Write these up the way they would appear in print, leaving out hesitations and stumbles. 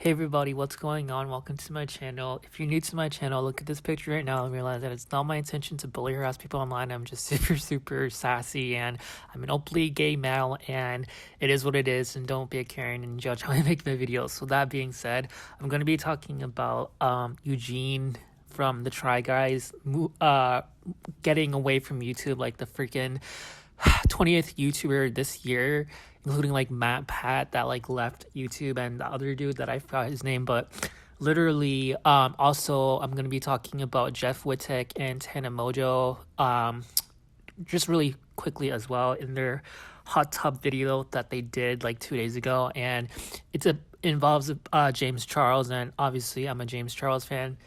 Hey everybody, what's going on? Welcome to my channel. If you're new to my channel, look at this picture right now and realize that it's not my intention to bully or harass people online. I'm just super sassy and I'm an openly gay male and it is what it is, and don't be a Karen and judge how I make my videos. So that being said, I'm going to be talking about Eugene from the Try Guys getting away from YouTube, like the freaking 20th YouTuber this year, including like Matt Pat that like left YouTube, and the other dude that I forgot his name, but literally also I'm gonna be talking about Jeff Wittek and Tana Mongeau just really quickly as well in their hot tub video that they did like 2 days ago, and involves James Charles, and obviously I'm a James Charles fan.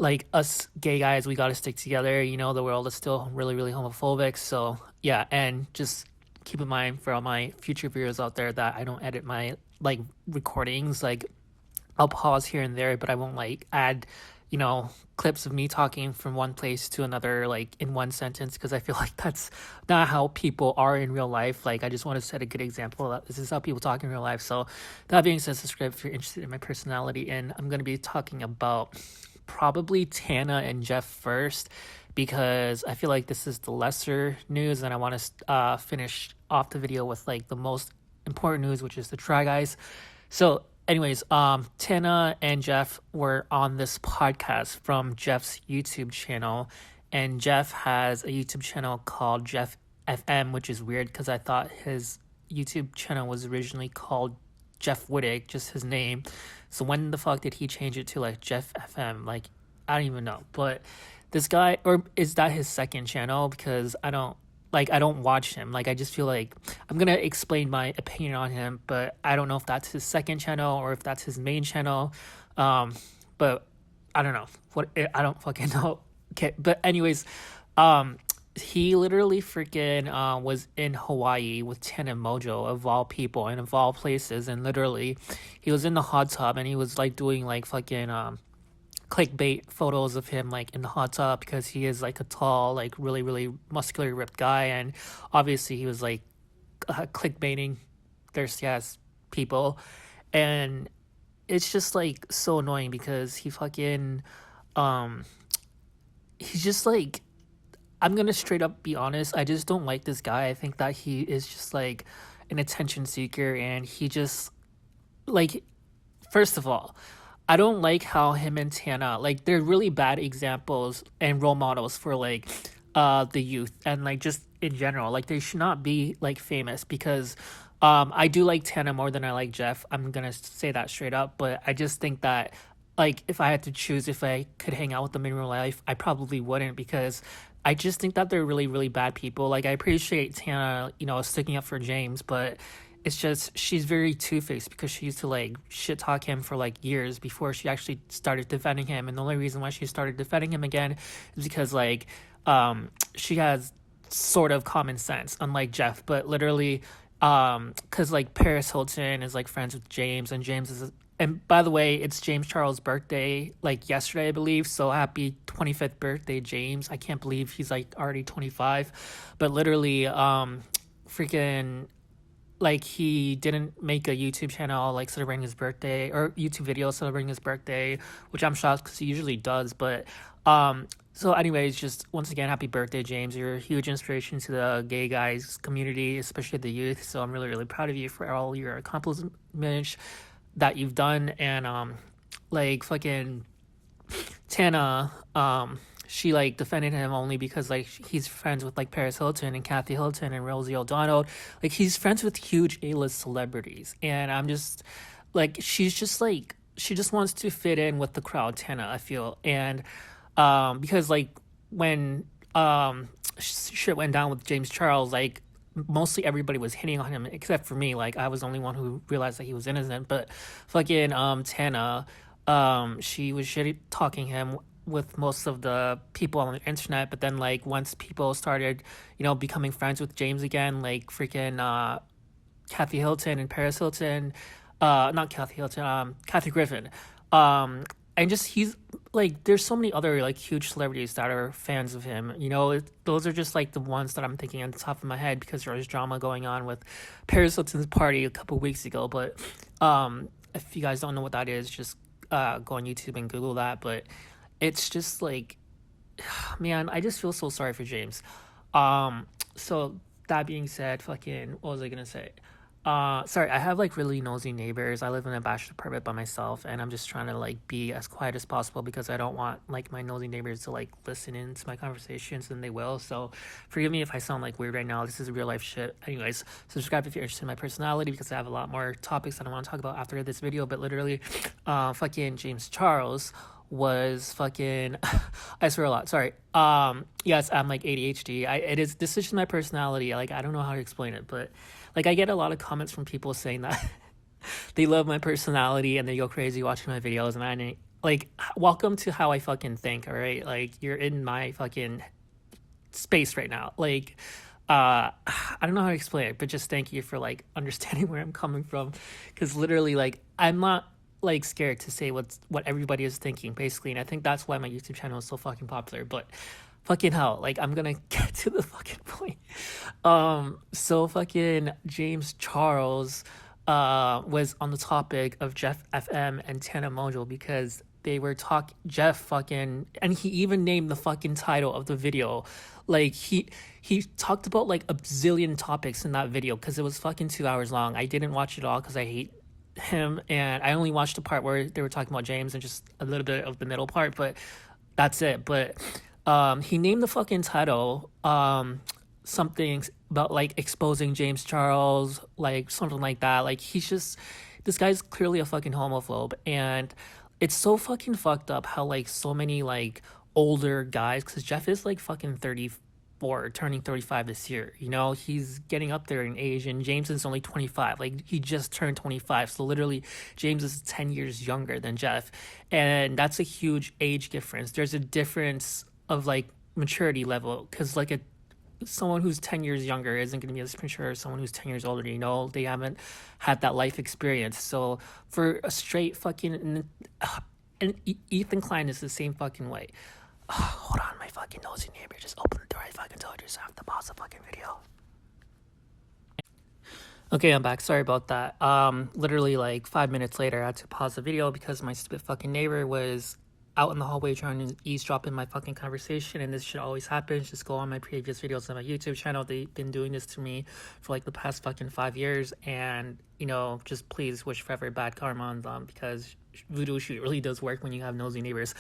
Like, us gay guys, we gotta stick together. You know, the world is still really homophobic. So yeah, and just keep in mind for all my future viewers out there that I don't edit my like recordings. Like, I'll pause here and there, but I won't like add, clips of me talking from one place to another like in one sentence, because I feel like that's not how people are in real life. Like, I just want to set a good example that this is how people talk in real life. So that being said, subscribe if you're interested in my personality, and I'm going to be talking about probably Tana and Jeff first, because I feel like this is the lesser news, and I want to finish off the video with like the most important news, which is the Try Guys. So anyways, Tana and Jeff were on this podcast from Jeff's YouTube channel, and Jeff has a YouTube channel called Jeff FM, which is weird because I thought his YouTube channel was originally called Jeff Wittek, just his name. So when the fuck did he change it to like Jeff FM? Like, I don't even know. But this guy, or is that his second channel? Because I don't watch him. Like, I just feel like I'm gonna explain my opinion on him, but I don't know if that's his second channel or if that's his main channel. But I don't know. I don't fucking know. Okay, but anyways, he literally freaking was in Hawaii with Tana Mongeau, of all people and of all places, and literally he was in the hot tub and he was like doing like fucking clickbait photos of him like in the hot tub, because he is like a tall, like really muscular ripped guy, and obviously he was like clickbaiting thirsty ass people. And it's just like so annoying because he fucking he's just like, I'm gonna straight up be honest, I just don't like this guy. I think that he is just like an attention seeker, and he just like, first of all, I don't like how him and Tana, like, they're really bad examples and role models for like the youth, and like just in general. Like, they should not be like famous, because I do like Tana more than I like Jeff. I'm gonna say that straight up, but I just think that like if I had to choose if I could hang out with them in real life, I probably wouldn't, because I just think that they're really bad people. Like, I appreciate Tana, sticking up for James, but it's just she's very two-faced, because she used to like shit talk him for like years before she actually started defending him. And the only reason why she started defending him again is because like she has sort of common sense, unlike Jeff. But literally because like Paris Hilton is like friends with James, and James is, and by the way, it's James Charles' birthday, like yesterday, I believe. So happy 25th birthday, James. I can't believe he's like already 25. But literally, freaking, like, he didn't make a YouTube channel like celebrating his birthday, or YouTube video celebrating his birthday, which I'm shocked because he usually does. But so anyways, just once again, happy birthday, James. You're a huge inspiration to the gay guys community, especially the youth. So I'm really proud of you for all your accomplishments that you've done. And like fucking Tana, she like defended him only because like he's friends with like Paris Hilton and Kathy Hilton and Rosie O'Donnell. Like, he's friends with huge A-list celebrities, and I'm just like, she's just like, she just wants to fit in with the crowd, Tana, I feel. And because like when shit went down with James Charles, like mostly everybody was hitting on him except for me. Like, I was the only one who realized that he was innocent. But fucking Tana, she was shitty talking him with most of the people on the internet. But then like once people started becoming friends with James again, like freaking Kathy Hilton and Paris Hilton, not Kathy Hilton, Kathy Griffin, and just, he's like, there's so many other like huge celebrities that are fans of him. Those are just like the ones that I'm thinking on the top of my head, because there was drama going on with Paris Hilton's party a couple weeks ago. But if you guys don't know what that is, just go on YouTube and Google that. But it's just like, man, I just feel so sorry for James. So that being said, fucking, what was I gonna say? Sorry, I have like really nosy neighbors. I live in a bachelor apartment by myself, and I'm just trying to like be as quiet as possible because I don't want like my nosy neighbors to like listen into my conversations, and they will. So forgive me if I sound like weird right now. This is real life shit. Anyways, subscribe if you're interested in my personality because I have a lot more topics that I want to talk about after this video. But literally, fucking James Charles was fucking I swear a lot. Sorry. Yes, I'm like ADHD. This is just my personality. Like I don't know how to explain it, but like I get a lot of comments from people saying that they love my personality and they go crazy watching my videos, and I like, welcome to how I fucking think, all right? Like you're in my fucking space right now. Like I don't know how to explain it, but just thank you for like understanding where I'm coming from, because literally like I'm not like scared to say what everybody is thinking basically, and I think that's why my YouTube channel is so fucking popular. But fucking hell, like I'm gonna get to the fucking point. So fucking James Charles was on the topic of Jeff FM and Tana Mongeau because they were Jeff fucking, and he even named the fucking title of the video. Like he talked about like a bazillion topics in that video because it was fucking 2 hours long. I didn't watch it all because I hate him, and I only watched the part where they were talking about James and just a little bit of the middle part, but that's it. But he named the fucking title something about like exposing James Charles, like something like that. Like this guy's clearly a fucking homophobe, and it's so fucking fucked up how like so many like older guys, because Jeff is like fucking 34, turning 35 this year, you know, he's getting up there in age, and James is only 25. Like he just turned 25, so literally James is 10 years younger than Jeff, and that's a huge age difference. There's a difference of like maturity level, because like someone who's 10 years younger isn't going to be as mature as someone who's 10 years older, you know, they haven't had that life experience. So for a straight fucking, and Ethan Klein is the same fucking way. Hold on, my fucking nosy neighbor just opened the door. I fucking told you, so I have to pause the fucking video. Okay, I'm back. Sorry about that. Literally like 5 minutes later, I had to pause the video because my stupid fucking neighbor was out in the hallway trying to eavesdrop in my fucking conversation, and this shit always happens. Just go on my previous videos on my YouTube channel. They've been doing this to me for like the past fucking 5 years, and you know, just please wish forever bad karma on them, because voodoo shit really does work when you have nosy neighbors.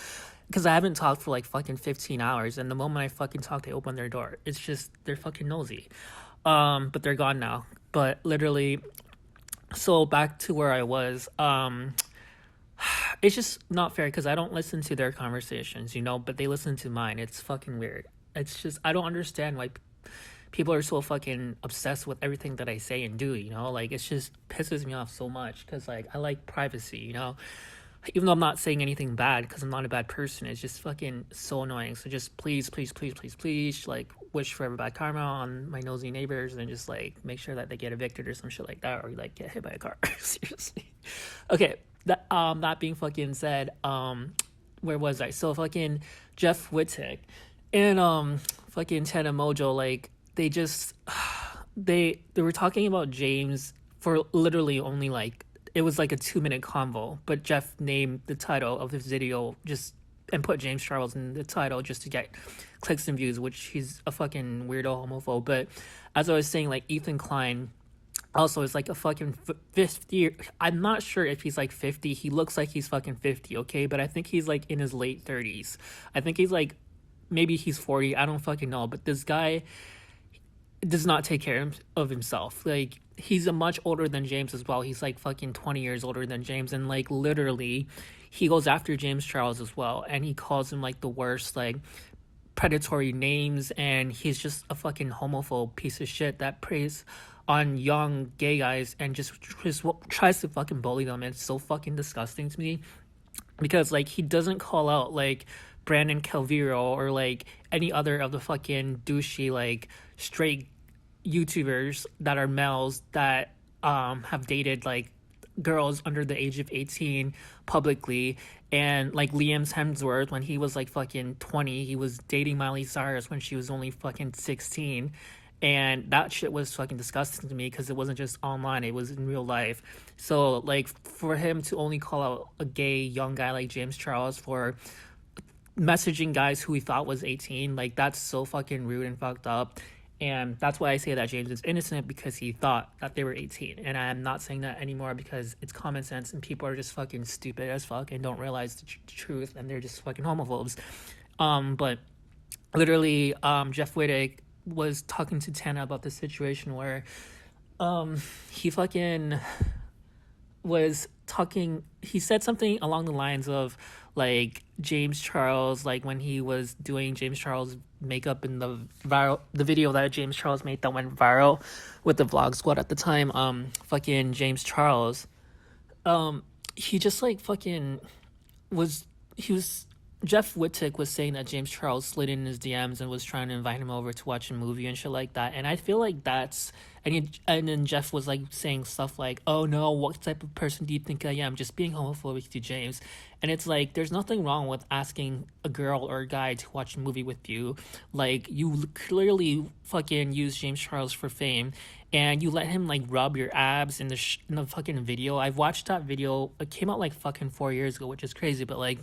Because I haven't talked for like fucking 15 hours, and the moment I fucking talk, they open their door. It's just, they're fucking nosy. But they're gone now. But literally, so back to where I was, it's just not fair because I don't listen to their conversations, you know, but they listen to mine. It's fucking weird. It's just, I don't understand why people are so fucking obsessed with everything that I say and do, you know, like it just pisses me off so much because like I like privacy, you know, even though I'm not saying anything bad because I'm not a bad person. It's just fucking so annoying. So just please like wish for bad karma on my nosy neighbors, and just like make sure that they get evicted or some shit like that, or like get hit by a car. Seriously. Okay, that being fucking said, where was I? So fucking Jeff Wittek and fucking Tana Mongeau, like they just they were talking about James for literally only like, it was like a 2-minute convo, but Jeff named the title of his video just and put James Charles in the title just to get clicks and views, which he's a fucking weirdo homophobe. But as I was saying, like Ethan Klein also is like a fucking 50. I'm not sure if he's like 50. He looks like he's fucking 50, okay? But I think he's like in his late 30s. I think he's like, maybe he's 40. I don't fucking know. But this guy does not take care of himself. Like he's a much older than James as well. He's like fucking 20 years older than James, and like literally he goes after James Charles as well, and he calls him like the worst like predatory names, and he's just a fucking homophobe piece of shit that preys on young gay guys and just tries to fucking bully them. And it's so fucking disgusting to me because like he doesn't call out like Brandon Calviro or like any other of the fucking douchey like straight YouTubers that are males that have dated like girls under the age of 18 publicly. And like Liam Hemsworth, when he was like fucking 20, he was dating Miley Cyrus when she was only fucking 16. And that shit was fucking disgusting to me because it wasn't just online, it was in real life. So like for him to only call out a gay young guy like James Charles for messaging guys who he thought was 18, like that's so fucking rude and fucked up. And that's why I say that James is innocent, because he thought that they were 18. And I'm not saying that anymore because it's common sense and people are just fucking stupid as fuck and don't realize the truth, and they're just fucking homophobes. But literally, Jeff Wittek was talking to Tana about the situation where he fucking was talking, he said something along the lines of like James Charles, like when he was doing James Charles makeup in the video that James Charles made that went viral with the vlog squad at the time, fucking James Charles, he just like fucking he was Jeff Wittek was saying that James Charles slid in his DMs and was trying to invite him over to watch a movie and shit like that. And I feel like that's, and then Jeff was like saying stuff like, "Oh no, what type of person do you think I am? Just being homophobic to James." And it's like, there's nothing wrong with asking a girl or a guy to watch a movie with you. Like, you clearly fucking use James Charles for fame, and you let him like rub your abs in the fucking video. I've watched that video. It came out like fucking 4 years ago, which is crazy, but like,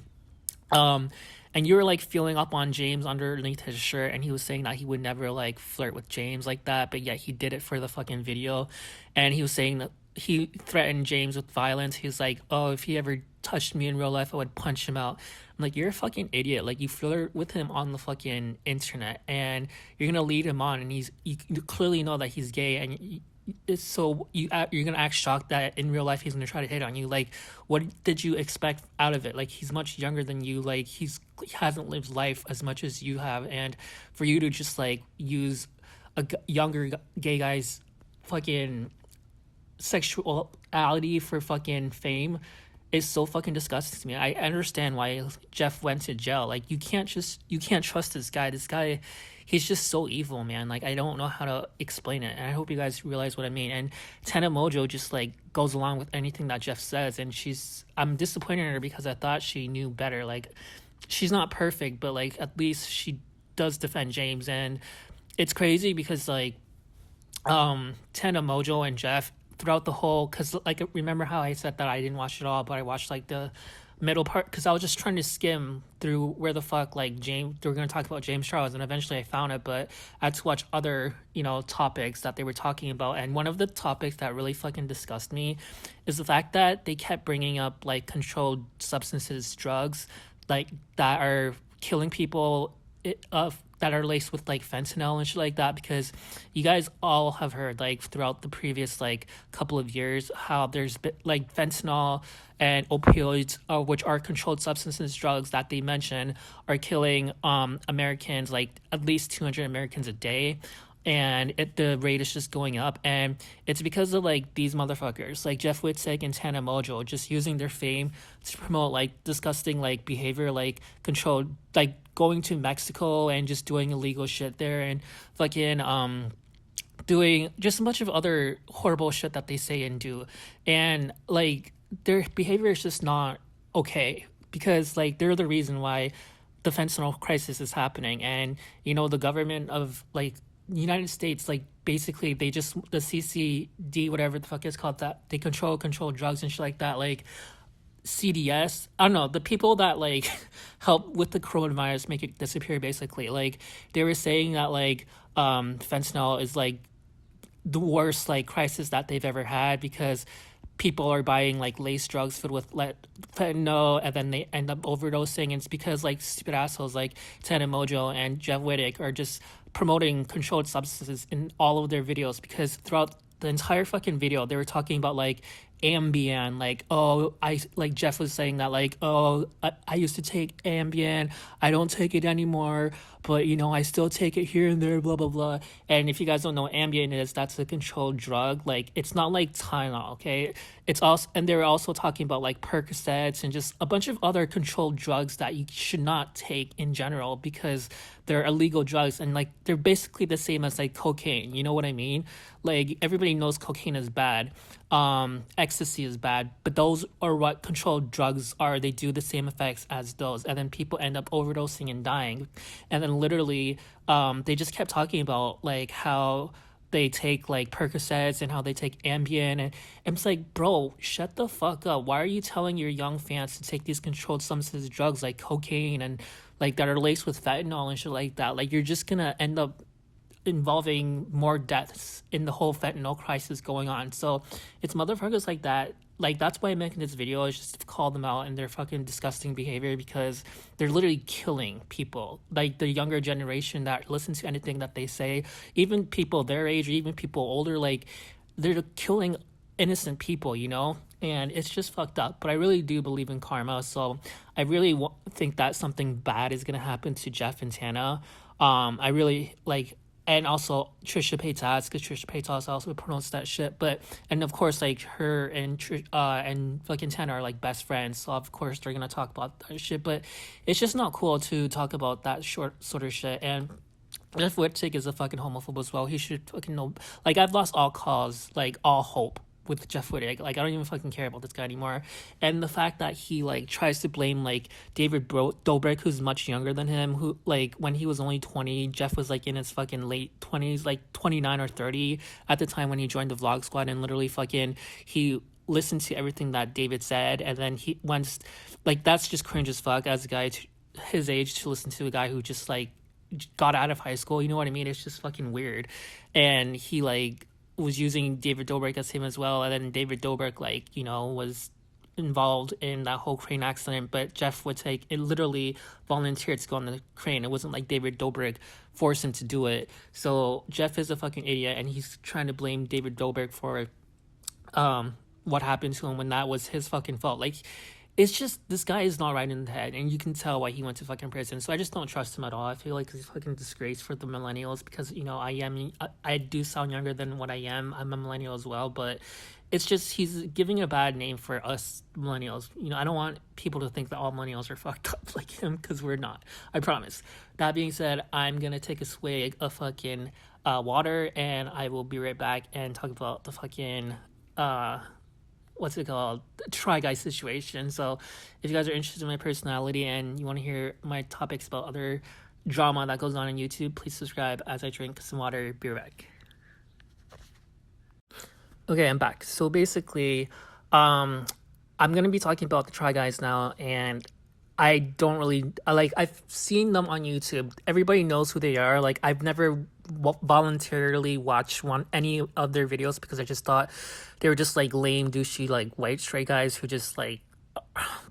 and you were like feeling up on James underneath his shirt, and he was saying that he would never like flirt with James like that, but yet he did it for the fucking video. And he was saying that he threatened James with violence. He was like, "Oh, if he ever touched me in real life, I would punch him out." I'm like, you're a fucking idiot. Like, you flirt with him on the fucking internet, and you're gonna lead him on, and you clearly know that he's gay, and you're gonna act shocked that in real life he's gonna try to hit on you. Like, what did you expect out of it? Like, he's much younger than you. Like, he hasn't lived life as much as you have, and for you to just like use a younger gay guy's fucking sexuality for fucking fame is so fucking disgusting to me. I understand why Jeff went to jail. Like, you can't trust this guy. This guy, he's just so evil, man. Like, I don't know how to explain it, and I hope you guys realize what I mean. And Tana Mongeau just like goes along with anything that Jeff says, and I'm disappointed in her because I thought she knew better. Like, she's not perfect, but like at least she does defend James. And it's crazy because like Tana Mongeau and Jeff throughout the whole, because like, remember how I said that I didn't watch it all, but I watched like the middle part because I was just trying to skim through where the fuck like James, they were going to talk about James Charles, and eventually I found it. But I had to watch other topics that they were talking about, and one of the topics that really fucking disgusted me is the fact that they kept bringing up like controlled substances, drugs, like that are killing people, that are laced with like fentanyl and shit like that. Because you guys all have heard like throughout the previous like couple of years how there's been like fentanyl and opioids, which are controlled substances drugs that they mention, are killing Americans, like at least 200 Americans a day. And the rate is just going up, and it's because of like these motherfuckers like Jeff Wittek and Tana Mongeau just using their fame to promote like disgusting like behavior, like controlled, like going to Mexico and just doing illegal shit there, and fucking doing just a bunch of other horrible shit that they say and do. And like, their behavior is just not okay, because like they're the reason why the fentanyl crisis is happening. And the government of like United States, like basically they just, the CCD, whatever the fuck it's called, that they control drugs and shit like that, like CDS, I don't know, the people that like help with the coronavirus make it disappear, basically. Like, they were saying that like fentanyl is like the worst like crisis that they've ever had, because people are buying like lace drugs filled with fentanyl, and then they end up overdosing. And it's because like stupid assholes like Tana Mongeau and Jeff Wittek are just promoting controlled substances in all of their videos. Because throughout the entire fucking video they were talking about like Ambien, like, oh, Jeff was saying that like, oh, I used to take Ambien, I don't take it anymore, but I still take it here and there, blah blah blah. And if you guys don't know what Ambien is, that's a controlled drug. Like, it's not like Tylenol, okay? It's also, and they were also talking about like Percocets and just a bunch of other controlled drugs that you should not take in general, because they're illegal drugs, and like they're basically the same as like cocaine, you know what I mean? Like, everybody knows cocaine is bad. ecstasy is bad, but those are what controlled drugs are. They do the same effects as those, and then people end up overdosing and dying. And then literally, they just kept talking about like how they take like Percocets and how they take Ambien, and it's like, bro, shut the fuck up. Why are you telling your young fans to take these controlled substances, drugs like cocaine and like that are laced with fentanyl and shit like that? Like, you're just gonna end up involving more deaths in the whole fentanyl crisis going on. So it's motherfuckers like that. Like, that's why I'm making this video, is just to call them out and their fucking disgusting behavior, because they're literally killing people. Like, the younger generation that listens to anything that they say, even people their age or even people older, like, they're killing innocent people, you know? And it's just fucked up. But I really do believe in karma, so I really think that something bad is gonna happen to Jeff and Tana. I really like, and also Trisha Paytas, because Trisha Paytas also promotes that shit. But, and of course, like, her and fucking Tana are like best friends, so of course they're gonna talk about that shit. But it's just not cool to talk about that sort of shit. And Jeff Wittek is a fucking homophobe as well. He should fucking know. Like, I've lost all cause, like all hope with Jeff Wittek. Like, I don't even fucking care about this guy anymore. And the fact that he like tries to blame like David Dobrik, who's much younger than him, who like when he was only 20, Jeff was like in his fucking late 20s, like 29 or 30 at the time when he joined the Vlog Squad, and literally fucking he listened to everything that David said, and then he once, like, that's just cringe as fuck as a guy his age to listen to a guy who just like got out of high school. You know what I mean? It's just fucking weird. And he like was using David Dobrik as him as well, and then David Dobrik, like, you know, was involved in that whole crane accident, but Jeff Wittek, it literally volunteered to go on the crane. It wasn't like David Dobrik forced him to do it. So Jeff is a fucking idiot, and he's trying to blame David Dobrik for what happened to him when that was his fucking fault. Like, it's just, this guy is not right in the head, and you can tell why he went to fucking prison. So I just don't trust him at all. I feel like he's fucking disgrace for the millennials, because, you know, I do sound younger than what I am. I'm a millennial as well, but it's just, he's giving a bad name for us millennials. You know, I don't want people to think that all millennials are fucked up like him, because we're not. I promise. That being said, I'm gonna take a swig of fucking water, and I will be right back and talk about the fucking what's it called, Try Guy situation. So if you guys are interested in my personality and you want to hear my topics about other drama that goes on YouTube, please subscribe as I drink some water. Be right back. Okay, I'm back. So basically, I'm gonna be talking about the Try Guys now, and I don't really I've seen them on YouTube. Everybody knows who they are. Like, I've never voluntarily watched any of their videos, because I just thought they were just like lame, douchey, like white straight guys who just like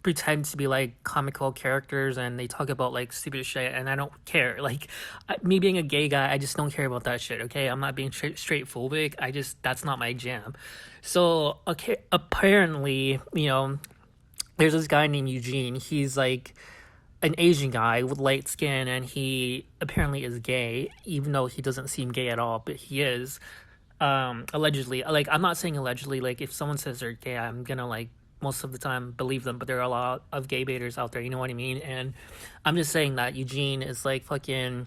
pretend to be like comical characters, and they talk about like stupid shit, and I don't care. Like, me being a gay guy, I just don't care about that shit. Okay, I'm not being straight phobic. That's not my jam. So okay, apparently, you know, there's this guy named Eugene. He's like an Asian guy with light skin, and he apparently is gay, even though he doesn't seem gay at all, but he is. Allegedly. Like, I'm not saying allegedly. Like, if someone says they're gay, I'm gonna, like, most of the time believe them, but there are a lot of gay baiters out there, you know what I mean? And I'm just saying that Eugene is like fucking,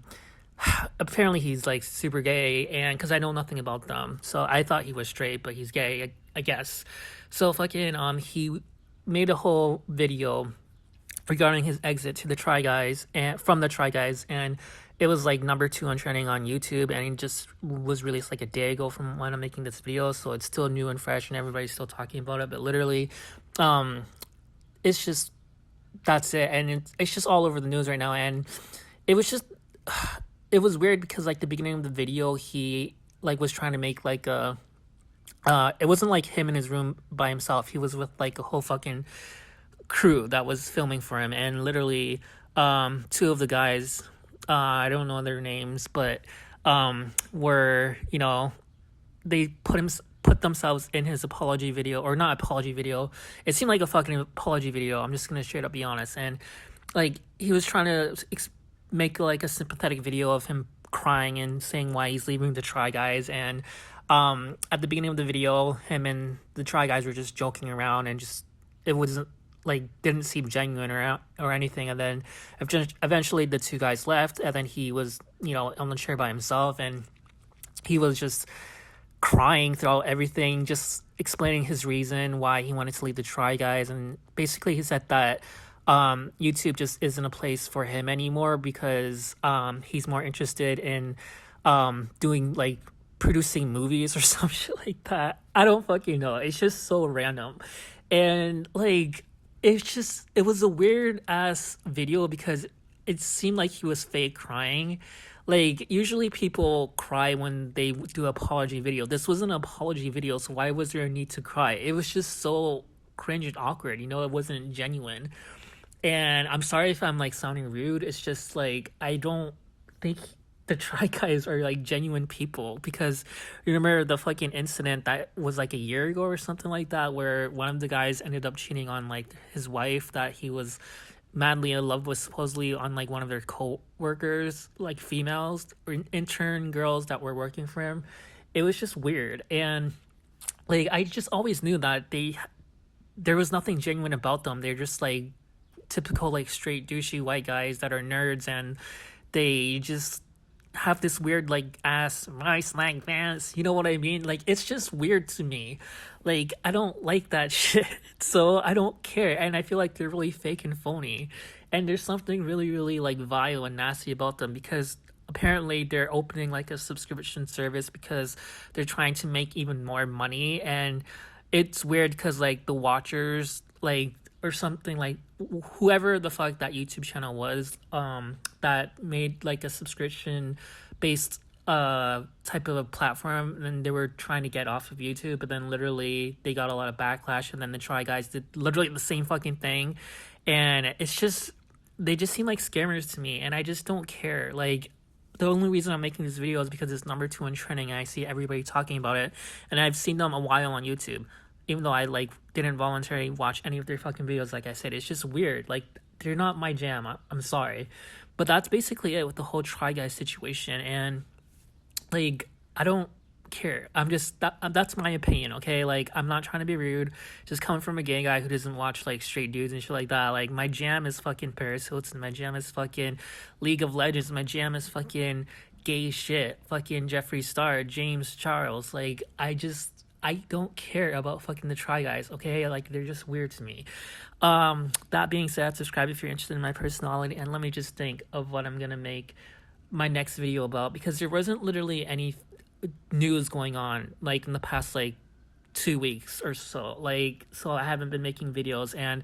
apparently he's like super gay, and because I know nothing about them, so I thought he was straight, but he's gay, I guess. So fucking he made a whole video regarding his exit to the Try Guys, and from the Try Guys, and it was like number 2 on trending on YouTube, and it just was released like a day ago from when I'm making this video, so it's still new and fresh, and everybody's still talking about it. But literally, it's just, that's it, and it's just all over the news right now. And it was just, it was weird, because like the beginning of the video, he like was trying to make like a, it wasn't like him in his room by himself. He was with like a whole fucking crew that was filming for him, and literally 2 of the guys, I don't know their names, but were, you know, they put themselves in his apology video, or not apology video. It seemed like a fucking apology video. I'm just gonna straight up be honest. And like, he was trying to make like a sympathetic video of him crying and saying why he's leaving the Try Guys. And at the beginning of the video, him and the Try Guys were just joking around, and just, it wasn't like, didn't seem genuine or anything. And then eventually the 2 guys left, and then he was, you know, on the chair by himself, and he was just crying throughout everything, just explaining his reason why he wanted to leave the Try Guys, and basically he said that YouTube just isn't a place for him anymore because he's more interested in doing like producing movies or some shit like that. I don't fucking know. It's just so random. And like it was a weird ass video because it seemed like he was fake crying. Like usually people cry when they do apology video. This was an apology video, so why was there a need to cry? It was just so cringe and awkward, you know, it wasn't genuine. And I'm sorry if I'm like sounding rude. It's just like I don't think the Try Guys are like genuine people, because you remember the fucking incident that was like a year ago or something like that, where one of the guys ended up cheating on like his wife that he was madly in love with, supposedly on like one of their co-workers, like females or intern girls that were working for him. It was just weird. And like I just always knew that there was nothing genuine about them. They're just like typical like straight douchey white guys that are nerds, and they just have this weird like ass my slang fans, you know what I mean? Like it's just weird to me. Like I don't like that shit, so I don't care. And I feel like they're really fake and phony, and there's something really really like vile and nasty about them, because apparently they're opening like a subscription service because they're trying to make even more money. And it's weird because like the watchers like or something, like whoever the fuck that YouTube channel was that made like a subscription based type of a platform, and they were trying to get off of YouTube, but then literally they got a lot of backlash, and then the Try Guys did literally the same fucking thing. And it's just, they just seem like scammers to me, and I just don't care. Like the only reason I'm making this video is because it's #2 in trending and I see everybody talking about it, and I've seen them a while on YouTube, even though I like didn't voluntarily watch any of their fucking videos. Like I said, it's just weird. Like they're not my jam. I'm sorry, but that's basically it with the whole Try Guys situation. And like I don't care. I'm just that's my opinion, okay? Like I'm not trying to be rude. Just coming from a gay guy who doesn't watch like straight dudes and shit like that. Like my jam is fucking Paris Hilton. My jam is fucking League of Legends. My jam is fucking gay shit. Fucking Jeffree Star, James Charles. Like I don't care about fucking the Try Guys, okay? Like they're just weird to me. That being said, subscribe if you're interested in my personality, and let me just think of what I'm gonna make my next video about, because there wasn't literally any news going on like in the past like 2 weeks or so. Like so I haven't been making videos, and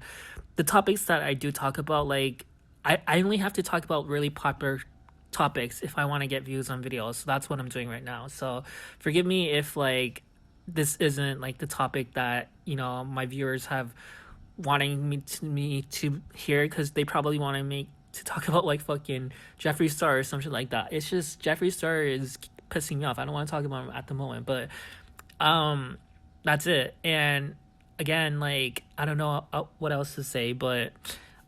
the topics that I do talk about, like I only have to talk about really popular topics if I want to get views on videos. So that's what I'm doing right now. So forgive me if like this isn't like the topic that, you know, my viewers have wanting me to hear, because they probably want me to talk about like fucking Jeffree Star or something like that. It's just Jeffree Star is pissing me off. I don't want to talk about him at the moment, but that's it. And again, like I don't know what else to say, but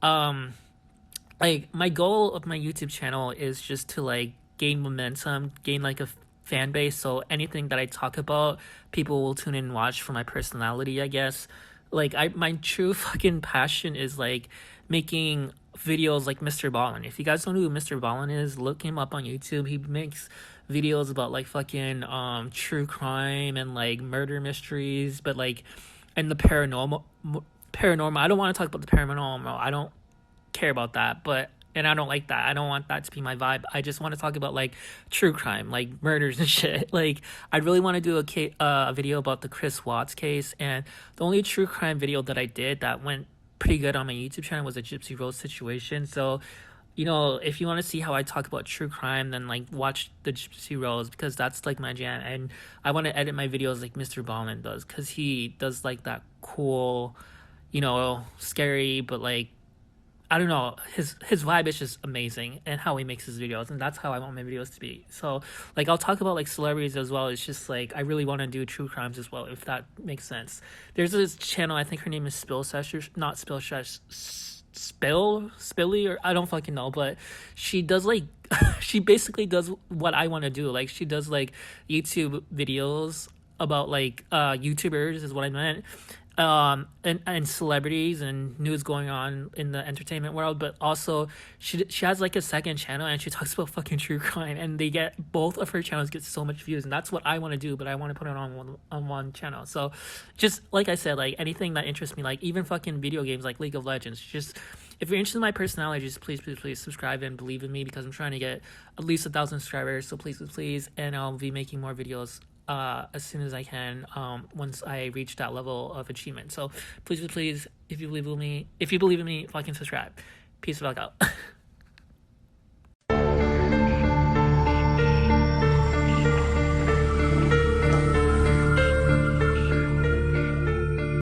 like my goal of my YouTube channel is just to like gain momentum, gain like a fan base, so anything that I talk about, people will tune in and watch for my personality, I guess. Like my true fucking passion is like making videos like Mr. Ballin. If you guys don't know who Mr. Ballin is, look him up on YouTube. He makes videos about like fucking true crime and like murder mysteries, but like and the paranormal. I don't want to talk about the paranormal. I don't care about that, but and I don't like that. I don't want that to be my vibe. I just want to talk about like true crime, like murders and shit. Like I really want to do a video about the Chris Watts case, and the only true crime video that I did that went pretty good on my YouTube channel was a Gypsy Rose situation. So, you know, if you want to see how I talk about true crime, then like watch the Gypsy Rose, because that's like my jam. And I want to edit my videos like Mr. Ballman does, because he does like that cool, you know, scary, but like I don't know, his vibe is just amazing, and how he makes his videos, and that's how I want my videos to be. So like I'll talk about like celebrities as well. It's just like I really want to do true crimes as well, if that makes sense. There's this channel, I think her name is Spilly, or I don't fucking know, but she does like she basically does what I want to do. Like she does like YouTube videos about like YouTubers is what I meant. and celebrities and news going on in the entertainment world, but also she has like a second channel and she talks about fucking true crime, and they get both of her channels get so much views, and that's what I want to do, but I want to put it on one channel. So just like I said, like anything that interests me, like even fucking video games like League of Legends, just if you're interested in my personality, just please subscribe and believe in me, because I'm trying to get at least 1,000 subscribers. So please, and I'll be making more videos as soon as I can, once I reach that level of achievement. So please, if you believe in me, fucking subscribe. Peace the fuck out.